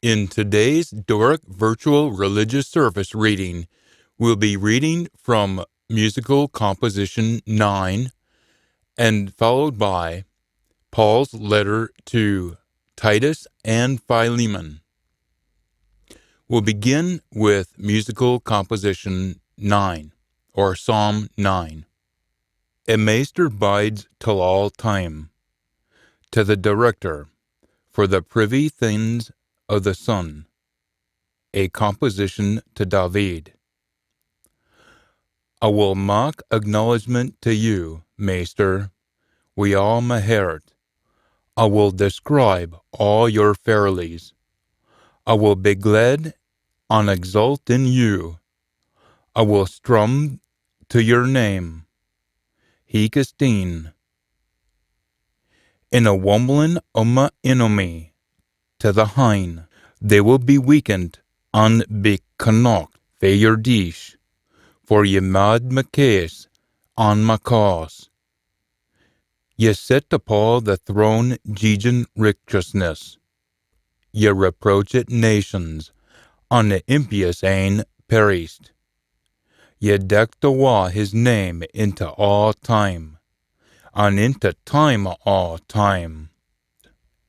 In today's Doric Virtual Religious Service reading, we'll be reading from Musical Composition 9 and followed by Paul's letter to Titus and Philemon. We'll begin with Musical Composition 9, or Psalm 9. A Master bides till all time, to the Director, for the privy things of the Son, a composition to David. I will mock acknowledgment to you, Master, we all meherit. I will describe all your fairlies. I will be glad and exult in you. I will strum to your name. Hikesteen. In a wumbling of my enemy, to the hind, they will be weakened and be knocked for your dish, for ye mad my case and my cause. Ye set upon the throne judging righteousness. Ye reproached nations, and the impious ane perished. Ye decked awa his name into all time, and into time of all time.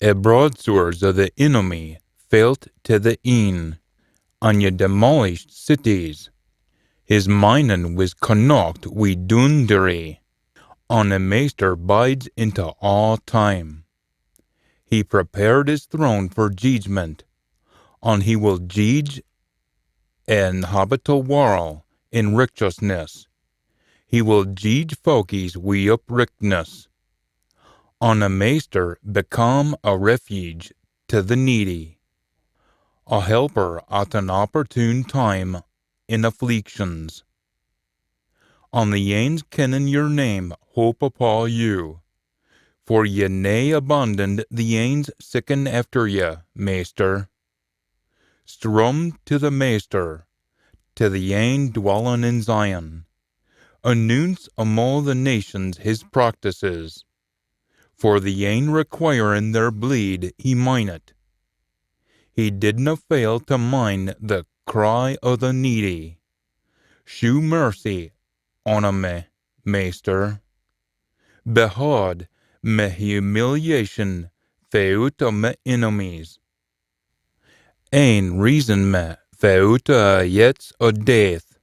A broadswords of the enemy failed to the een, and ye demolished cities. His minen was knocked wi dundery, and the Master bides into all time. He prepared his throne for judgment, and he will judge an habitable world in righteousness. He will judge folkies wi uprightness, and the Master become a refuge to the needy, a helper at an opportune time in afflictions. On the ains kennen your name hope upon you, for ye nae abandoned the ains sicken after ye, Master. Strum to the Master, to the ain dwelling in Zion, announce among the nations his practices, for the ain requiring their bleed he mineth. He didna fail to mind the cry of the needy. Shew mercy on me, Master. Behold me humiliation faut of me enemies. Ein reason me faut yet of death,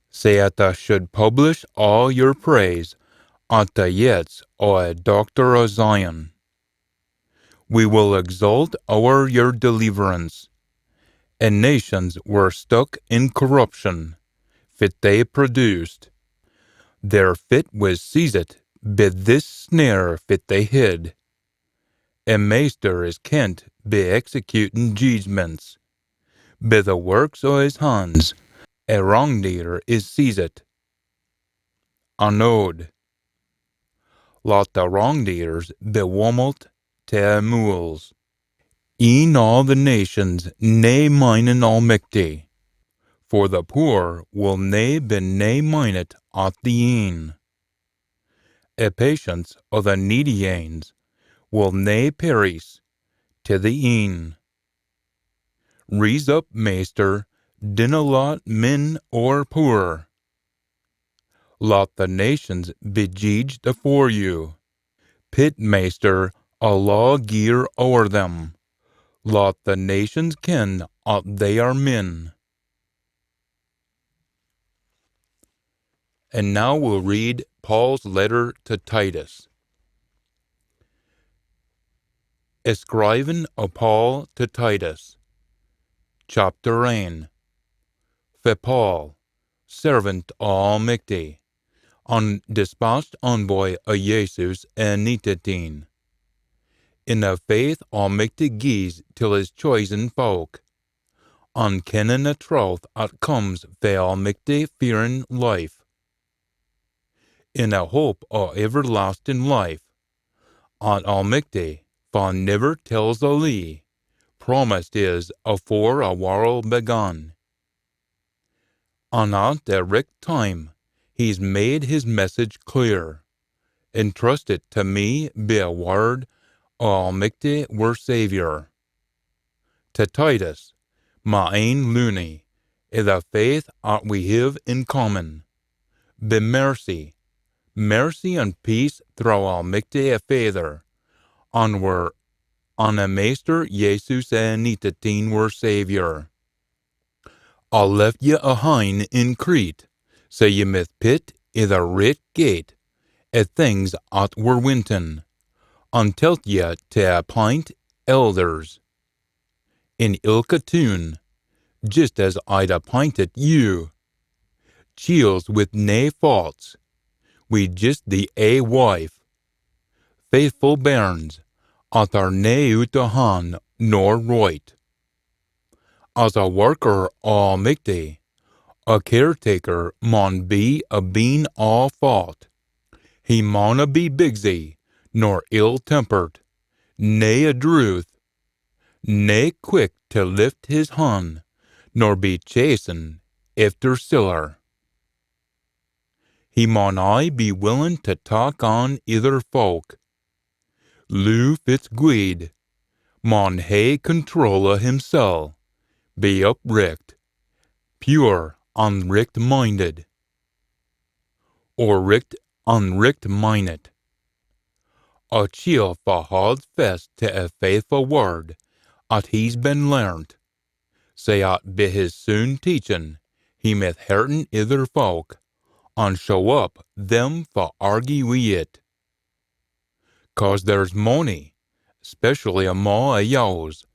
say that I should publish all your praise at the yet of a doctor of Zion. We will exalt over your deliverance. And nations were stuck in corruption, fit they produced. Their fit was seized, bid this snare fit they hid. A Master is kent be executing judgments. By the works of his hands, a wrongdoer is seized. Anode. Lot the wrongdoers be wummelt to mules. E'en all the nations nae minen almighty, for the poor will nae be nae minet at the een. A patience of the needy ains will nae perish to the een. Rease up, Master, dinna lot min or poor. Lot the nations be judged afore you. Pit, Master, a law gear o'er them. Lot the nations ken at they are men. And now we'll read Paul's letter to Titus. Escriven of Paul to Titus, chapter 1. For Paul, servant of Almighty, and dispatched envoy of Jesus and Nitatin, in a faith Almighty gies till his chosen folk, and kennen the truth that comes for Almighty fearing life, in a hope of everlasting life, and Almighty for never tells a lie, promised is afore a world begun. And at the right time he's made his message clear, entrusted to me be a word of Almighty were Saviour, to Titus, my ain loony, I' the faith art we have in common. Be mercy and peace through Almighty Father, on a Meester Jesus en Nitateen were Savior. I'll left ye a hine in Crete, so ye myth pit I' the rich gate, at things at were winton, until ye to appoint elders. In ilka tune, just as I'd appointed you. Chiels with nae faults, we just the a wife. Faithful bairns, at our nae out a han nor right. As a worker almighty, a caretaker maun be a bean all fault. He mauna be bigsy, nor ill-tempered, nae a druth, nae quick to lift his hun, nor be chasten efter siller. He maun aye be willin' to talk on ither folk. Lou Fitzguide maun hae control o' himsel', be upricht, pure, unricht-minded, or richt unricht-minded. A chiel fa hold fast to a faithful word, at he's been learnt, say at be his soon teachin', he meth herten ither folk, and show up them fa argy wi' it. 'Cause there's mony, specially amo a yows,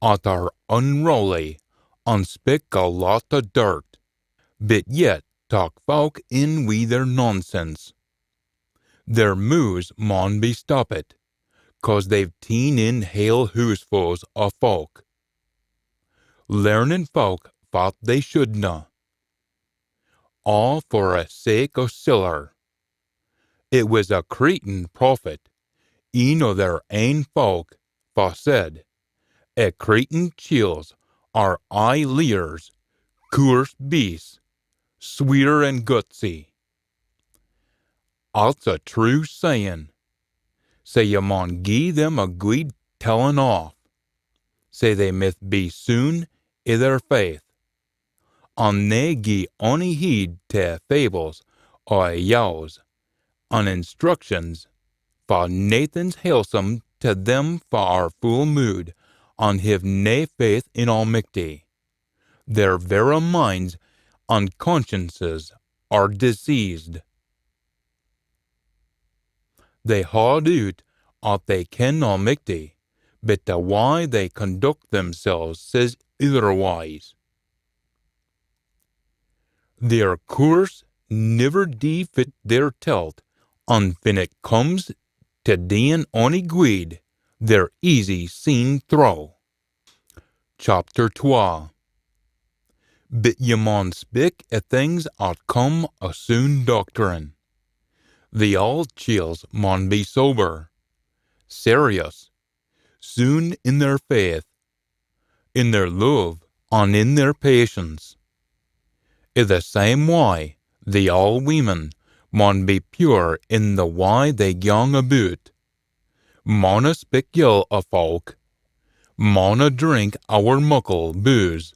at are unroly, unspick a lot o' dirt, but yet talk folk in wi' their nonsense. Their moos maun be stoppit, 'cause they've teen in hale hoosfuls o' folk. Learnin' folk thought they shouldna, all for a sake o' siller. It was a Cretan prophet, een o' their ain folk, fa said, a Cretan chiels are aye leers, coorse beasts, sweeter and gutsy. Alt's a true sayin'. Say ye maun gie them a guid tellin' off. Say they myth be soon I' their faith. On nae gie ony heed to fables o' yows, on instructions, fa Nathan's halesome to them fa our full mood, on have nae faith in Almighty. Their vera minds and consciences are diseased. They haud out at they ken Almighty, but the why they conduct themselves says otherwise. Their course never dee fit their telt, and when it comes to deein' ony guid, they're easy seen through. Chapter 12. But ye maun speak a things at come a soon doctrine. The old chiels maun be sober, serious, soon in their faith, in their love, and in their patience. I' the same way, the old women maun be pure in the way they gang about, mauna speak ill o' folk, mauna drink our muckle booze,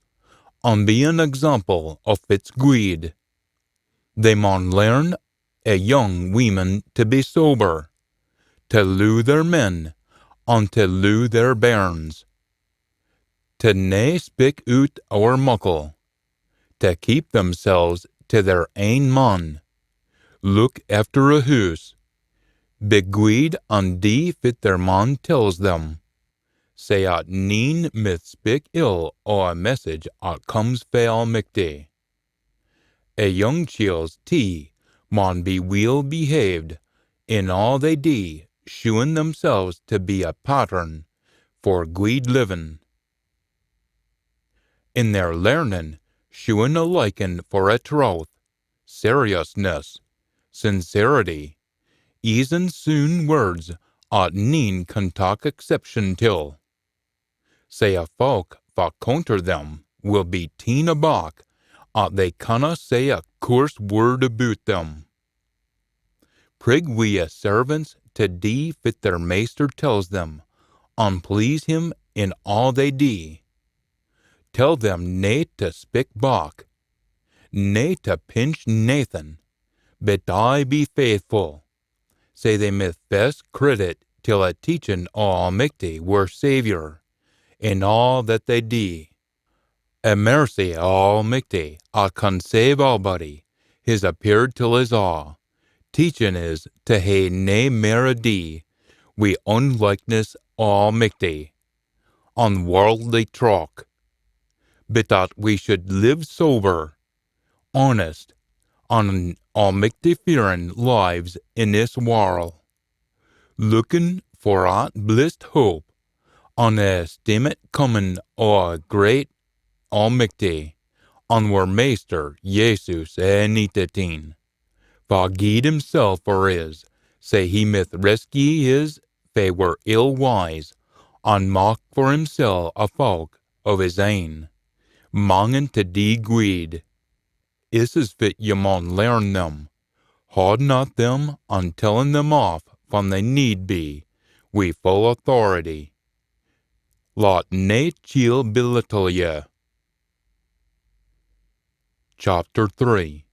and be an example of its guid. They maun learn a young women to be sober, to loo their men, and to loo their bairns, to nae speak out our muckle, to keep themselves to their ain man, look after a hoose, be guid and dee fit their man tells them, say at neen myth speak ill o' a message at comes fae Almighty. A young chiel's tea maun be weel behaved, in all they dee, shewin' themselves to be a pattern for guid livin'. In their learnin', shewin' a likin' for a troth, seriousness, sincerity, easin' soon words at neen can talk exception till. Say a folk fa counter them will be teen aback at they canna say a coarse word about them. Prig we a servants to dee fit their measter tells them, and please him in all they dee. tell them nae to speak back, nae to pinch Nathan, but I be faithful. Say they myth best credit till a teachin' Almighty were Saviour in all that they dee. A mercy Almighty, I can save albody, his appeared till his awe. Teachin' is to hae nae mere dee, we unlikeness Almighty, unworldly trock, but that we should live sober, honest, on Almighty fearing lives in this world, looking for that blissed hope, on the esteemate coming o' a great Almighty, on our Master Jesus enitetine. For God himself for is, say he myth rescue his, they were ill wise, on mock for himself a folk of his ain, mongin to de greed. Is as fit ye maun learn them, haud not them on telling them off from they need be, wi' full authority. Lot nae chiel belittle ye. Chapter 3.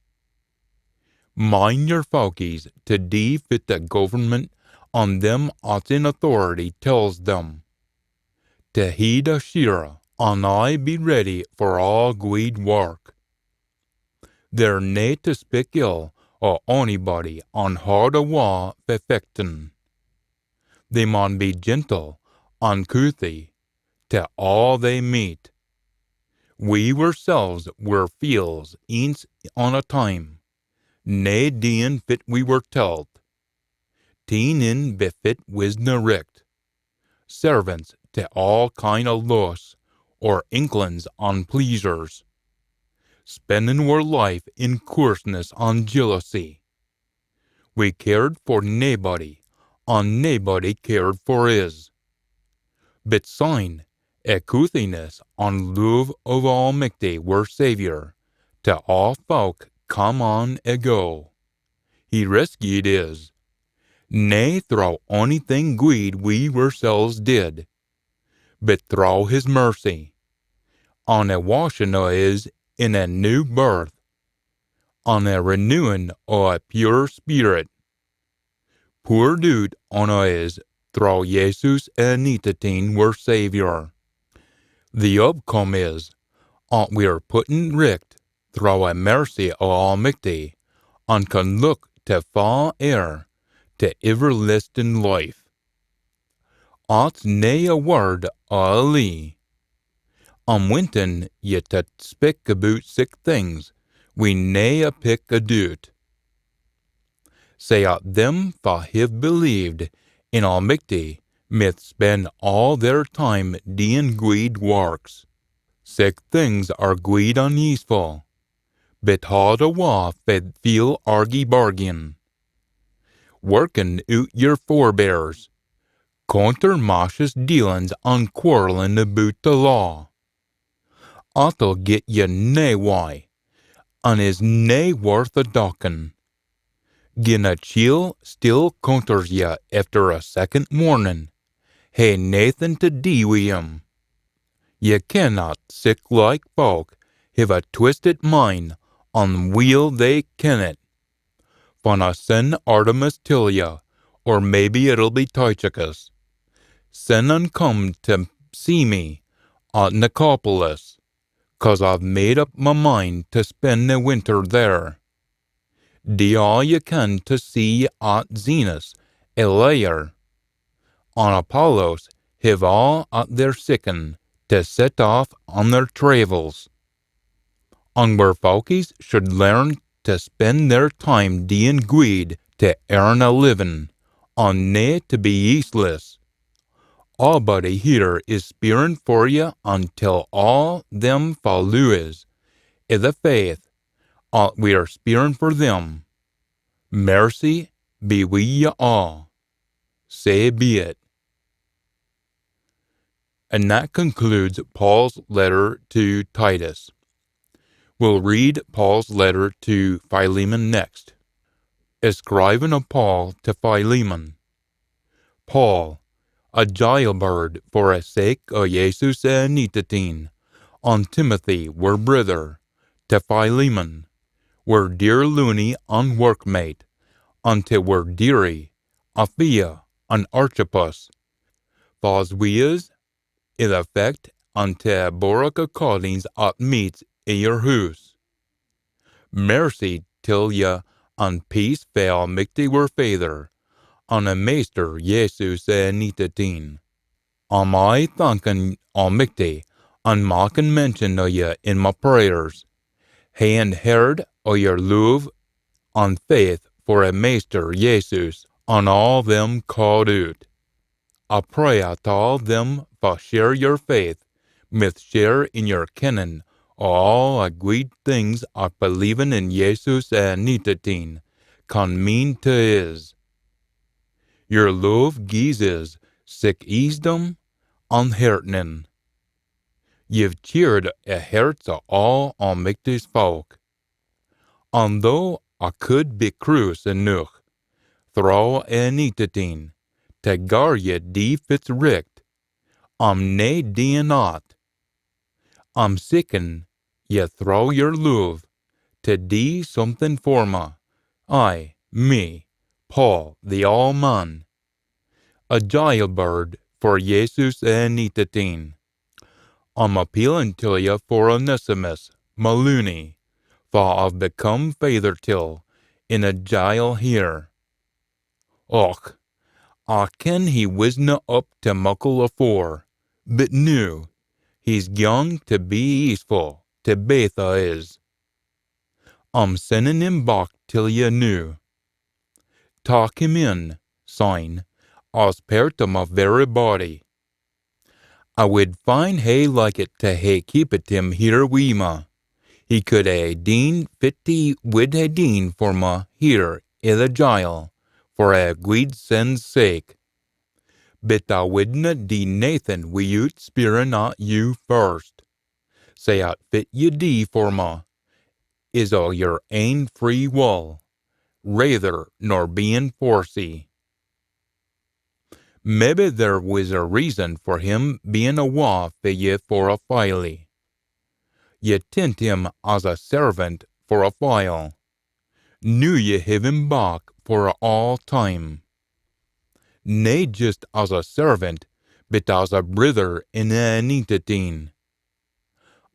Mind your folkies to de fit the government on them ought in authority tells them. To heed a shira, on I be ready for all good work. They're nae to speak ill o' onybody on hard a wa perfectin. They maun be gentle, uncouthy, to all they meet. We ourselves were feels eens on a time, nae deein fit we were telt. Teen in befit wisna richt. Servants to all kind o' lusts, or inklins on pleasures. Spending our life in coarseness on jealousy. We cared for naebody, on naebody cared for is. But sign, a couthiness on love of Almighty were Saviour, to all folk come on a go. He rescued is. Nae through onything good we ourselves did, but through his mercy, on a washing o' is in a new birth, on a renewing o' a pure spirit, poured out on is through Jesus enitetine were Saviour. The outcome is, we are putting richt through a mercy o' Almighty, and can look to far air, to everlasting life. Aut's nae a word o' a lee. Wintin ye to speak about sick things, we nae a pick a doot. Say them fa have believed in Almighty, myth spend all their time doing good works. Sick things are good and useful, but hard a wa feel argy bargain. Working out your forebears, counter malicious dealings on quarreling about the law. At'll get ye nae why, and is nae worth a dockin. Gin a chiel still counters ye after a second morning, hae naething to do wi' him. Ye cannot, sick like folk, have a twisted mind, on weel they ken it. Van I send Artemis till ye, or maybe it'll be Tychicus. Send and come to see me at Nicopolis, 'cause I've made up my mind to spend the winter there. Do all ye can to see at Zenas, Elair. On Apollos have all at their sicken to set off on their travels. On where folkies should learn to spend their time doing good to earn a living, on nae to be useless. Allbody here is spearing for ye until all them followers i' the faith, we are spearing for them. Mercy be wi' ye all. Say be it. And that concludes Paul's letter to Titus. We'll read Paul's letter to Philemon next. A scriving of Paul to Philemon. Paul, a jailbird for a sake o' Jesus enitetine, On Timothy were brother, to Philemon, were dear Loony on workmate, unto were dearie, Aphia, on Archippus, Phoswias, in effect, unto Borica callings at meets i your house. Mercy till ye, on peace fail micti were father, on a meester Jesus nitatin. On my thanken almicti, on maken mention o ye in my prayers, hand heard o your love, on faith for a meester Jesus, on all them called out. I pray at all them for share your faith, with share in your kennen, all a great things I believin in Jesus nitatin, can mean to is. Your love gies sick easdom onhertnen. You've cheered a herts of all almighty's folk. And though I could be cruise enough, throw a nitatin, to gar ye die fits richt, nae die not. Sicken ye throw your love, to die something for me, Paul, the all-man, a jailbird for Jesus nitatin. Appealing to ye for Onesimus, Maluni, for I've become father till, in a jail here. Och, I ken he wasna up to muckle afore, but new, he's young to be easeful, to Betha is. Sending him back till ye knew. Talk him in, sign, as part of my very body. I would find hay like it to hay keep it him here wi ma. He could a deen 50 wid a deen for ma here I the jail, for a guid sen's sake. But I wouldna dee Nathan wi ut spirin at you first. Say at fit ye dee for ma, is all your ain free will, rather nor bein forsy. Maybe there was a reason for him being a wa for ye for a filey. Ye tint him as a servant for a while. Knew ye have him back for all time. Nae just as a servant, but as a brother in a nitatin.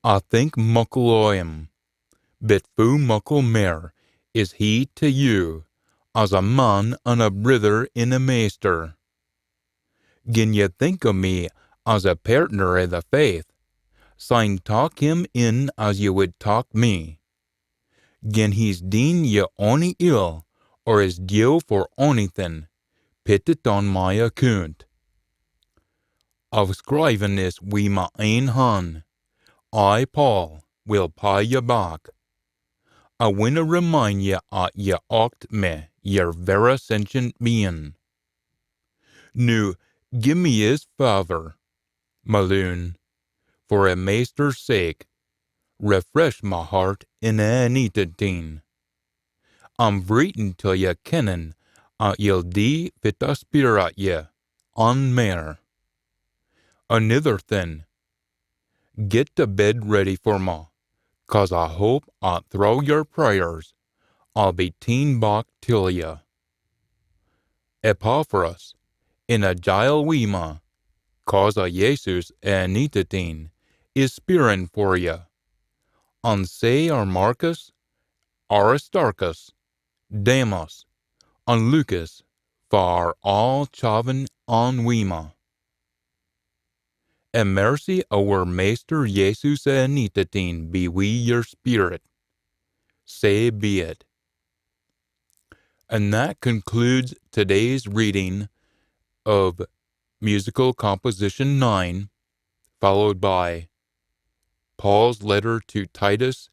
I think muckle o him, but fu muckle mair is he to you, as a man and a brother in a measter. Gin ye think o' me as a partner of the faith, sign talk him in as ye would talk me. Gin he's deen ye ony ill, or is due for onything, pit it on my account. I've scriven this wi my ain hand. I, Paul, will pay ye back. I winna remind ye at ye ocht me your vera sentient being. Nu, give me his favor, Maloon, for a measter's sake, refresh my heart in a nitatin. I'm vreetin till ye kennen at ye'll die fit a spear at ye, on mair. Another thing, get the bed ready for ma, 'cause I hope at through your prayers I'll be teen back till ye. Epaphras, in a jail wi ma, 'cause a Jesus nitatin, is spearin' for ye. And say are Marcus, Aristarchus, Demas, and Lucas, for all chavin on wi ma. And mercy our Master Jesus nitatin be wi your spirit. Say be it. And that concludes today's reading of Musical Composition 9, followed by Paul's letter to Titus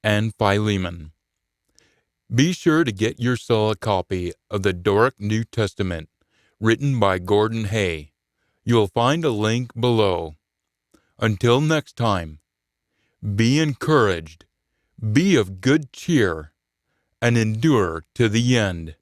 and Philemon. Be sure to get yourself a copy of the Doric New Testament, written by Gordan M Hay. You'll find a link below. Until next time, be encouraged, be of good cheer, and endure to the end.